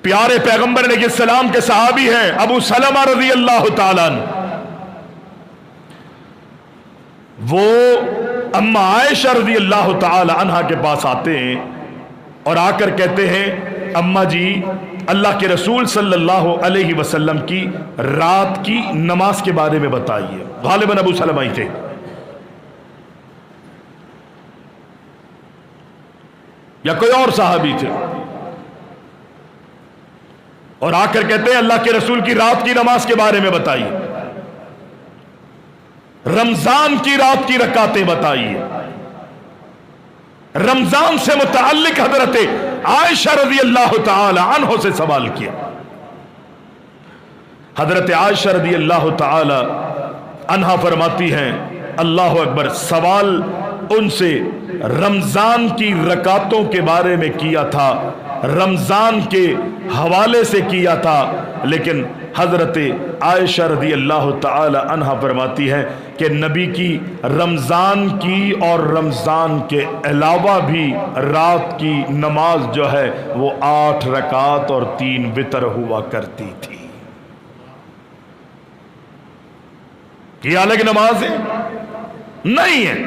پیارے پیغمبر علیہ السلام کے صحابی ہیں ابو سلمہ رضی اللہ تعالیٰ عنہ، وہ اما عائشہ رضی اللہ تعالی عنہا کے پاس آتے ہیں اور آ کر کہتے ہیں اما جی اللہ کے رسول صلی اللہ علیہ وسلم کی رات کی نماز کے بارے میں بتائیے۔ غالباً ابو سلمہ ہی تھے، یا کوئی اور صحابی تھے، اور آ کر کہتے ہیں اللہ کے رسول کی رات کی نماز کے بارے میں بتائیے، رمضان کی رات کی رکعتیں بتائیے۔ رمضان سے متعلق حضرت عائشہ رضی اللہ تعالی عنہ سے سوال کیا۔ حضرت عائشہ رضی اللہ تعالی عنہ فرماتی ہیں اللہ اکبر، سوال ان سے رمضان کی رکعتوں کے بارے میں کیا تھا، رمضان کے حوالے سے کیا تھا، لیکن حضرت عائشہ رضی اللہ تعالی عنہ فرماتی ہے کہ نبی کی رمضان کی اور رمضان کے علاوہ بھی رات کی نماز جو ہے وہ 8 رکعات اور 3 وتر ہوا کرتی تھی۔ یہ الگ نماز ہے نہیں ہے۔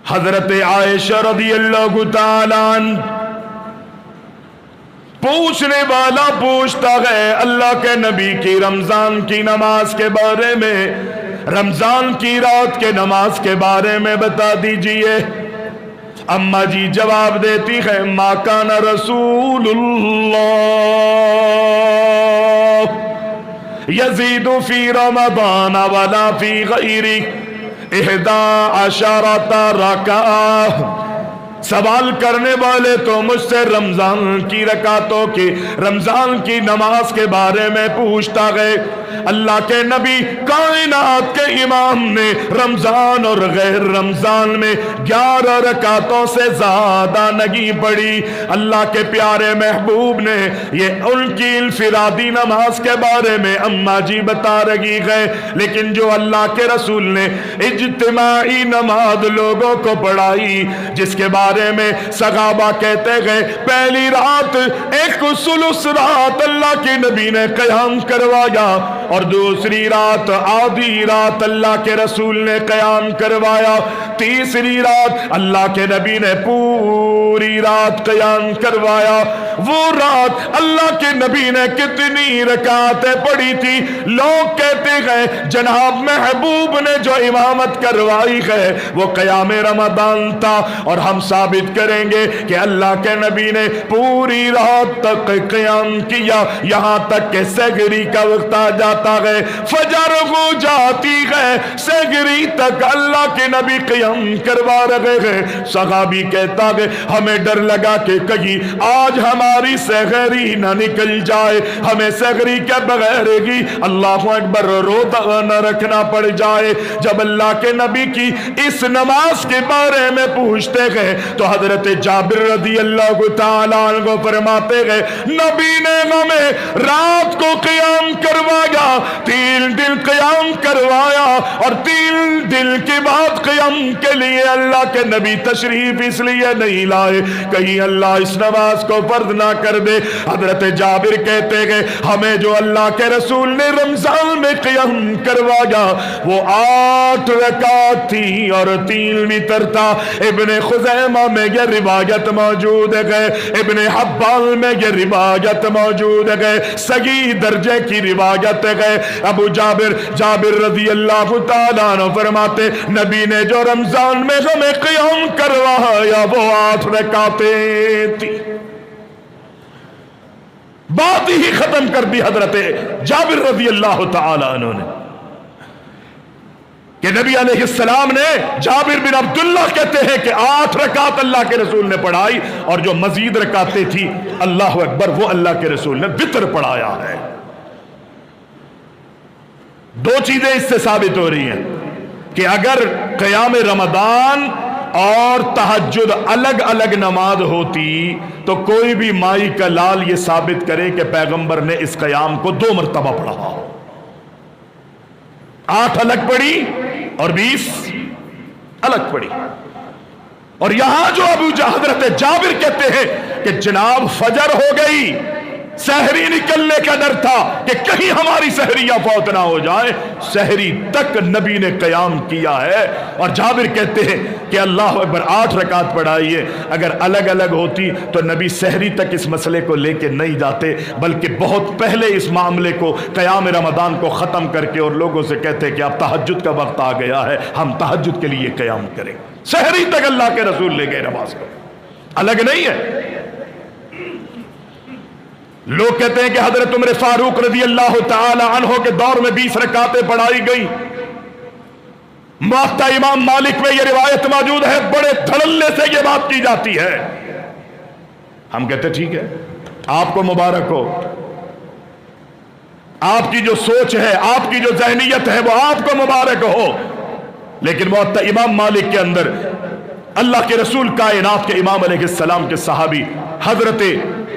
حضرت عائشہ رضی اللہ تعالی عنہ، پوچھنے والا پوچھتا ہے اللہ کے نبی کی رمضان کی نماز کے بارے میں، رمضان کی رات کے نماز کے بارے میں بتا دیجئے۔ اما جی جواب دیتی ہے ما کان رسول اللہ یزید فی رمضان ولا فی غیرہ 11 رکعہ۔ سوال کرنے والے تو مجھ سے رمضان کی رکعتوں کی، رمضان کی نماز کے بارے میں پوچھتا گئے۔ اللہ کے نبی کائنات کے امام نے رمضان اور غیر رمضان میں 11 رکعتوں سے زیادہ نہیں پڑھی۔ اللہ کے پیارے محبوب نے یہ ان کی انفرادی نماز کے بارے میں اما جی بتا رہی گئے، لیکن جو اللہ کے رسول نے اجتماعی نماز لوگوں کو پڑھائی، جس کے بارے میں صحابہ کہتے گئے پہلی رات 1/3 رات اللہ کے نبی نے قیام کروایا اور دوسری رات آدھی رات اللہ کے رسول نے قیام کروایا، تیسری رات اللہ کے نبی نے پوری رات قیام کروایا۔ وہ رات اللہ کے نبی نے کتنی رکعتیں پڑھی تھی؟ لوگ کہتے گئے جناب محبوب نے جو امامت کروائی ہے وہ قیام رمضان تھا، اور ہم ثابت کریں گے کہ اللہ کے نبی نے پوری رات تک قیام کیا، یہاں تک کہ سحری کا وقت آ جاتا ہے، فجر ہو جاتی ہے، سحری تک اللہ کے نبی قیام کروا رہے ہیں۔ صحابی کہتا ہے ہمیں ڈر لگا کہ کہیں آج ہماری سحری نہ نکل جائے، ہمیں سحری کے بغیر ہی اللہ اکبر روزہ نہ رکھنا پڑ جائے۔ جب اللہ کے نبی کی اس نماز کے بارے میں پوچھتے گئے تو حضرت جابر رضی اللہ تعالیٰ عنہ فرماتے گئے نبی نے ہمیں رات کو قیام کروایا، 3 دن قیام کروایا، اور 3 دن کے بعد قیام کے لیے اللہ کے نبی تشریف اس لیے نہیں لائے کہیں اللہ اس نماز کو فرض نہ کر دے۔ حضرت جابر کہتے گئے ہمیں جو اللہ کے رسول نے رمضان میں قیام کروایا وہ 8 رکعت تھی اور 3 وتر تھا۔ ابن خزیمہ میں یہ روایت موجود ہے، ابن حبان میں یہ روایت موجود ہے، صحیح درجے کی روایت ہے۔ ابو جابر رضی اللہ تعالیٰ عنہ فرماتے نبی نے جو رمضان میں ہمیں قیام کروایا وہ 8 رکعتیں تھی۔ بات ہی ختم کر دی حضرت جابر رضی اللہ تعالیٰ عنہ نے کہ نبی علیہ السلام نے، جابر بن عبداللہ کہتے ہیں کہ 8 رکعت اللہ کے رسول نے پڑھائی، اور جو مزید رکعتیں تھی اللہ اکبر وہ اللہ کے رسول نے وتر پڑھایا ہے۔ 2 چیزیں اس سے ثابت ہو رہی ہیں کہ اگر قیام رمضان اور تہجد الگ الگ نماز ہوتی تو کوئی بھی مائی کا لال یہ ثابت کرے کہ پیغمبر نے اس قیام کو 2 مرتبہ پڑھا، 8 الگ پڑھی اور 20 الگ پڑھی۔ اور یہاں جو حضرت جابر کہتے ہیں کہ جناب فجر ہو گئی، سحری نکلنے کا ڈر تھا کہ کہیں ہماری سحریاں فوت نہ ہو جائے، سحری تک نبی نے قیام کیا ہے۔ اور جابر کہتے ہیں کہ اللہ اکبر 8 رکعت پڑھائیے، اگر الگ الگ ہوتی تو نبی سحری تک اس مسئلے کو لے کے نہیں جاتے، بلکہ بہت پہلے اس معاملے کو قیام رمضان کو ختم کر کے اور لوگوں سے کہتے کہ اب تہجد کا وقت آ گیا ہے، ہم تہجد کے لیے قیام کریں۔ سحری تک اللہ کے رسول لے گئے نماز کو، الگ نہیں ہے۔ لوگ کہتے ہیں کہ حضرت عمر فاروق رضی اللہ تعالی عنہ کے دور میں 20 رکعتیں پڑھائی گئی۔ موطا امام مالک میں یہ روایت موجود ہے، بڑے دھڑلے سے یہ بات کی جاتی ہے۔ ہم کہتے ٹھیک ہے، آپ کو مبارک ہو، آپ کی جو سوچ ہے، آپ کی جو ذہنیت ہے وہ آپ کو مبارک ہو، لیکن موطا امام مالک کے اندر اللہ کے رسول کائنات کے امام علیہ السلام کے صحابی حضرت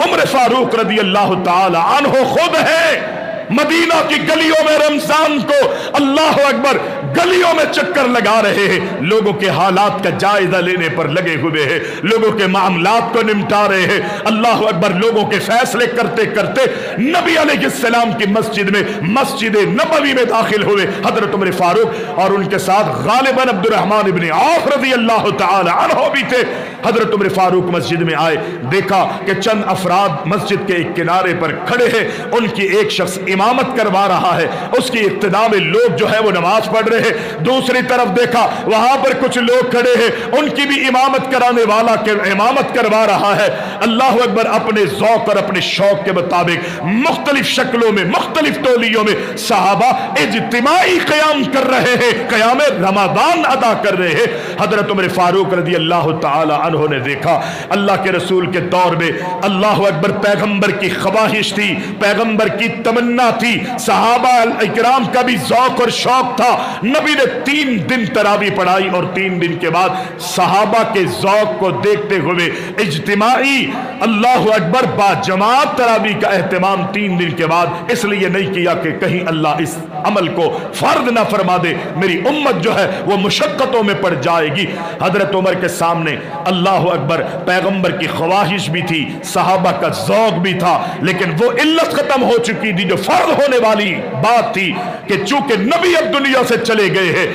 عمر فاروق رضی اللہ تعالی عنہ خود ہے، مدینہ کی گلیوں میں رمضان کو اللہ اکبر گلیوں میں چکر لگا رہے ہیں، لوگوں کے حالات کا جائزہ لینے پر لگے ہوئے ہیں، لوگوں کے معاملات کو نمٹا رہے ہیں، اللہ اکبر لوگوں کے فیصلے کرتے کرتے نبی علیہ السلام کی مسجد میں، مسجد نبوی میں داخل ہوئے حضرت عمر فاروق، اور ان کے ساتھ غالباً عبد الرحمن بن عوف رضی اللہ تعالی عنہ بھی تھے۔ حضرت عمر فاروق مسجد میں آئے، دیکھا کہ چند افراد مسجد کے ایک کنارے پر کھڑے ہیں، ان کی ایک شخص امامت کروا رہا ہے، اس کی ابتدا میں لوگ جو ہے وہ نماز پڑھ رہے ہیں۔ دوسری طرف دیکھا وہاں پر کچھ لوگ کھڑے ہیں، ان کی بھی امامت کرانے والا امامت کروا رہا ہے۔ اللہ اکبر اپنے ذوق اور اپنے شوق کے مطابق مختلف شکلوں میں، مختلف تولیوں میں صحابہ اجتماعی قیام کر رہے ہیں، قیام رمضان ادا کر رہے ہیں۔ حضرت عمر فاروق رضی اللہ تعالی عنہ نے دیکھا اللہ کے رسول کے دور میں اللہ اکبر پیغمبر کی خواہش تھی، پیغمبر کی تمنا تھی، صحابہ اکرام کا بھی ذوق اور شوق تھا۔ نبی نے 3 دن تراویح پڑھائی اور 3 دن کے بعد صحابہ کے ذوق کو دیکھتے ہوئے اجتماعی اللہ اکبر با جماعت تراویح کا اہتمام 3 دن کے بعد اس لیے نہیں کیا کہ کہیں اللہ اس عمل کو فرض نہ فرما دے، میری امت جو ہے وہ مشقتوں میں پڑ جائے گی۔ حضرت عمر کے سامنے اللہ اکبر پیغمبر کی خواہش بھی تھی، صحابہ کا ذوق بھی تھا، لیکن وہ علت ختم ہو چکی تھی جو فرض ہونے والی بات تھی کہ چونکہ نبی اب دنیا سے چلے گئے ہیں،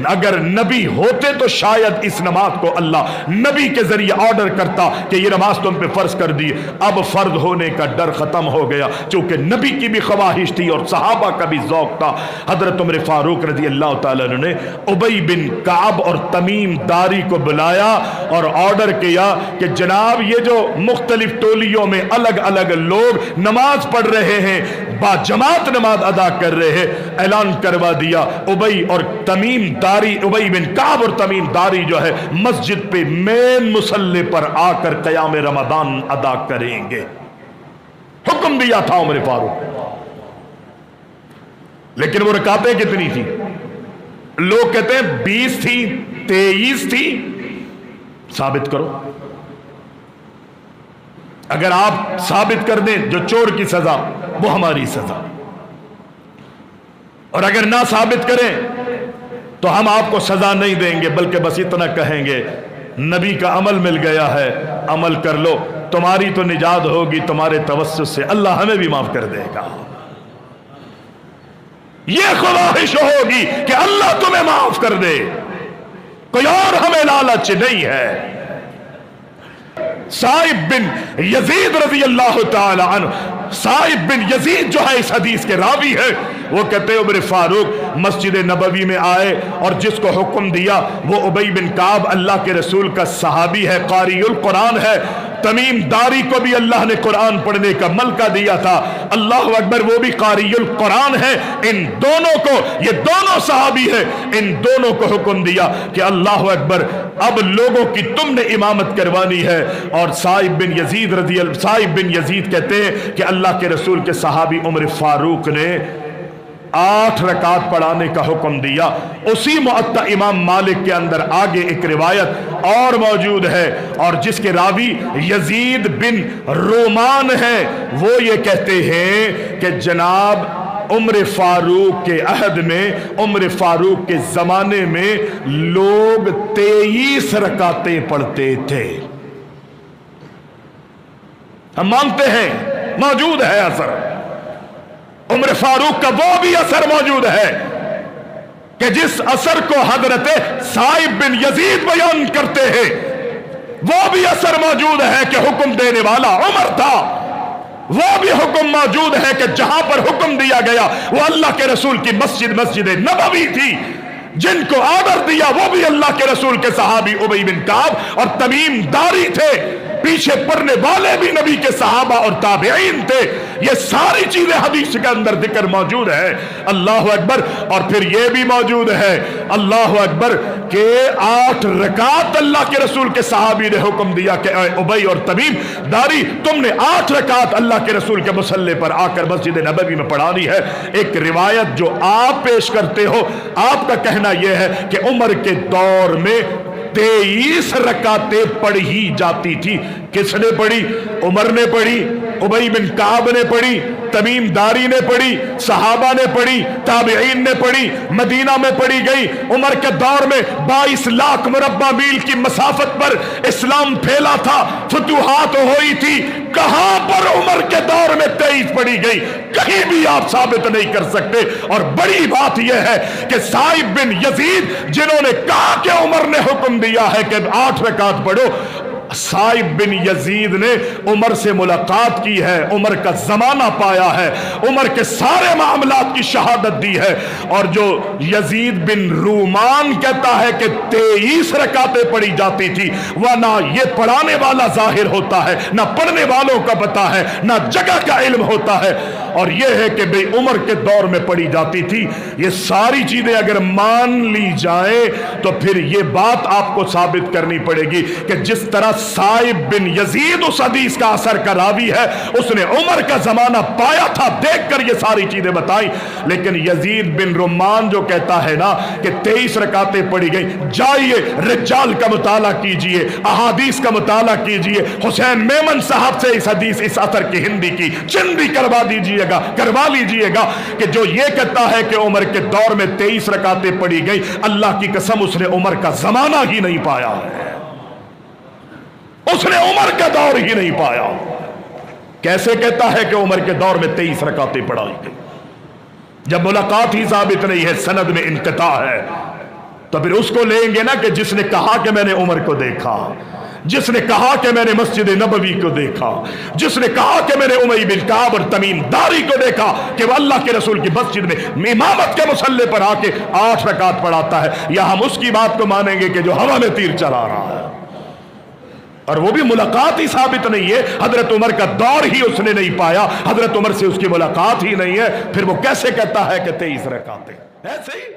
اگر نبی ہوتے تو شاید اس نماز کو اللہ نبی کے ذریعے آرڈر کرتا کہ یہ نماز تم پہ فرض کر دی۔ اب فرض ہونے کا ڈر ختم ہو گیا، چونکہ نبی کی بھی خواہش تھی اور صحابہ کا بھی ذوق تھا۔ حضرت عمر فاروق رضی اللہ تعالیٰ عنہ نے ابی بن کعب اور تمیم داری کو بلایا اور آرڈر کیا کہ جناب یہ جو مختلف ٹولیوں میں الگ الگ لوگ نماز پڑھ رہے ہیں، با جماعت نماز ادا کر رہے ہیں، اعلان کروا دیا ابی اور تمیم داری، ابی بن کعب اور تمیم داری جو ہے مسجد پہ مین مصلی پر آ کر قیام رمضان ادا کریں گے، حکم دیا تھا عمر فاروق۔ لیکن وہ رکعتیں کتنی تھی؟ لوگ کہتے ہیں 20 تھی، 23 تھی، ثابت کرو۔ اگر آپ ثابت کر دیں جو چور کی سزا وہ ہماری سزا، اور اگر نہ ثابت کریں تو ہم آپ کو سزا نہیں دیں گے، بلکہ بس اتنا کہیں گے نبی کا عمل مل گیا ہے، عمل کر لو، تمہاری تو نجات ہوگی، تمہارے توسط سے اللہ ہمیں بھی معاف کر دے گا۔ یہ خواہش ہوگی کہ اللہ تمہیں معاف کر دے، کوئی اور ہمیں لالچ نہیں ہے۔ سائب بن یزید رضی اللہ تعالی عنہ، سائب بن یزید جو ہے اس حدیث کے راوی ہے، وہ کہتے ہیں عمر فاروق مسجد نبوی میں آئے اور جس کو حکم دیا وہ ابی بن کعب اللہ کے رسول کا صحابی ہے، قاری القرآن ہے، تمیم داری کو بھی اللہ نے قرآن پڑھنے کا ملکہ دیا تھا، اللہ اکبر وہ بھی قاری القرآن ہے، ان دونوں کو، یہ دونوں صحابی ہے، ان دونوں کو حکم دیا کہ اللہ اکبر اب لوگوں کی تم نے امامت کروانی ہے۔ اور سائب بن یزید کہتے ہیں کہ اللہ کے رسول کے صحابی عمر فاروق نے 8 رکعت پڑھانے کا حکم دیا۔ اسی موطا امام مالک کے اندر آگے ایک روایت اور موجود ہے، اور جس کے راوی یزید بن رومان ہے، وہ یہ کہتے ہیں کہ جناب عمر فاروق کے عہد میں، عمر فاروق کے زمانے میں لوگ 23 رکعتیں پڑھتے تھے۔ ہم مانتے ہیں موجود ہے اثر، عمر فاروق کا وہ بھی اثر موجود ہے کہ جس اثر کو حضرت صائب بن یزید بیان کرتے ہیں، وہ بھی اثر موجود ہے کہ حکم دینے والا عمر تھا۔ وہ بھی حکم موجود ہے کہ جہاں پر حکم دیا گیا وہ اللہ کے رسول کی مسجد، مسجد نبوی تھی۔ جن کو آرڈر دیا وہ بھی اللہ کے رسول کے صحابی ابی بن کعب اور تمیم داری تھے۔ پیچھے پڑھنے والے بھی نبی کے صحابہ اور تابعین تھے۔ یہ ساری چیزیں حدیث کے اندر ذکر موجود ہے۔ اللہ اکبر۔ اور پھر یہ بھی موجود ہے، اللہ اکبر، کہ 8 رکعت اللہ کے رسول کے صحابی نے حکم دیا کہ اے ابی اور تمیم داری، تم نے 8 رکعت اللہ کے رسول کے مصلی پر آ کر مسجد نبوی میں پڑھانی ہے۔ ایک روایت جو آپ پیش کرتے ہو، آپ کا کہنا یہ ہے کہ عمر کے دور میں 23 رکعتیں پڑھی جاتی تھی۔ کس نے پڑھی؟ عمر نے پڑھی، ابی بن کعب نے پڑھی، تمیم داری نے پڑھی، صحابہ نے پڑھی، تابعین نے پڑھی، مدینہ میں پڑھی گئی۔ عمر کے دور میں 22 لاکھ مربع میل کی مسافت پر اسلام پھیلا تھا، فتوحات ہوئی تھی۔ کہاں پر عمر کے دور میں 23 پڑھی گئی؟ کہیں بھی آپ ثابت نہیں کر سکتے۔ اور بڑی بات یہ ہے کہ صائب بن یزید جنہوں نے کہا کہ عمر نے حکم دیا ہے کہ 8 رکعت پڑھو، صائب بن یزید نے عمر سے ملاقات کی ہے، عمر کا زمانہ پایا ہے، عمر کے سارے معاملات کی شہادت دی ہے۔ اور جو یزید بن رومان کہتا ہے کہ 23 رکعتیں پڑھی جاتی تھی، وہ نہ یہ پڑھانے والا ظاہر ہوتا ہے، نہ پڑھنے والوں کا پتہ ہے، نہ جگہ کا علم ہوتا ہے، اور یہ ہے کہ بھئی عمر کے دور میں پڑھی جاتی تھی۔ یہ ساری چیزیں اگر مان لی جائیں تو پھر یہ بات آپ کو ثابت کرنی پڑے گی کہ جس طرح صائب بن یزید اس حدیث کا اثر کا راوی ہے، اس نے عمر کا زمانہ پایا تھا، دیکھ کر یہ ساری چیزیں بتائی۔ لیکن یزید بن رومان جو کہتا ہے نا کہ 23 رکعتیں پڑھی گئی، جائیے رجال کا مطالعہ کیجئے، احادیث کا مطالعہ کیجئے، حسین میمن صاحب سے اس حدیث، اس اثر کی ہندی کی چندی کروا لیجئے گا کہ جو یہ کہتا ہے کہ عمر کے دور میں 23 رکعتیں پڑھی گئی، اللہ کی قسم اس نے عمر کا زمانہ ہی نہیں پایا ہے، اس نے عمر کا دور ہی نہیں پایا۔ کیسے کہتا ہے کہ عمر کے دور میں 23 رکعتیں پڑھائی گئی؟ جب ملاقات ہی ثابت نہیں ہے، سند میں انقطاع ہے، تو پھر اس کو لیں گے نا کہ جس نے کہا کہ میں نے عمر کو دیکھا، جس نے کہا کہ میں نے مسجد نبوی کو دیکھا، جس نے کہا کہ میں نے ابی بن کعب اور تمیم داری کو دیکھا کہ وہ اللہ کے رسول کی مسجد میں امامت کے مصلی پر آ کے 8 رکعت پڑھاتا ہے، یا ہم اس کی بات کو مانیں گے کہ جو ہوا میں تیر چلا رہا ہے؟ اور وہ بھی ملاقات ہی ثابت نہیں ہے، حضرت عمر کا دور ہی اس نے نہیں پایا، حضرت عمر سے اس کی ملاقات ہی نہیں ہے، پھر وہ کیسے کہتا ہے کہ 23 رکعتیں؟ ایسے ہی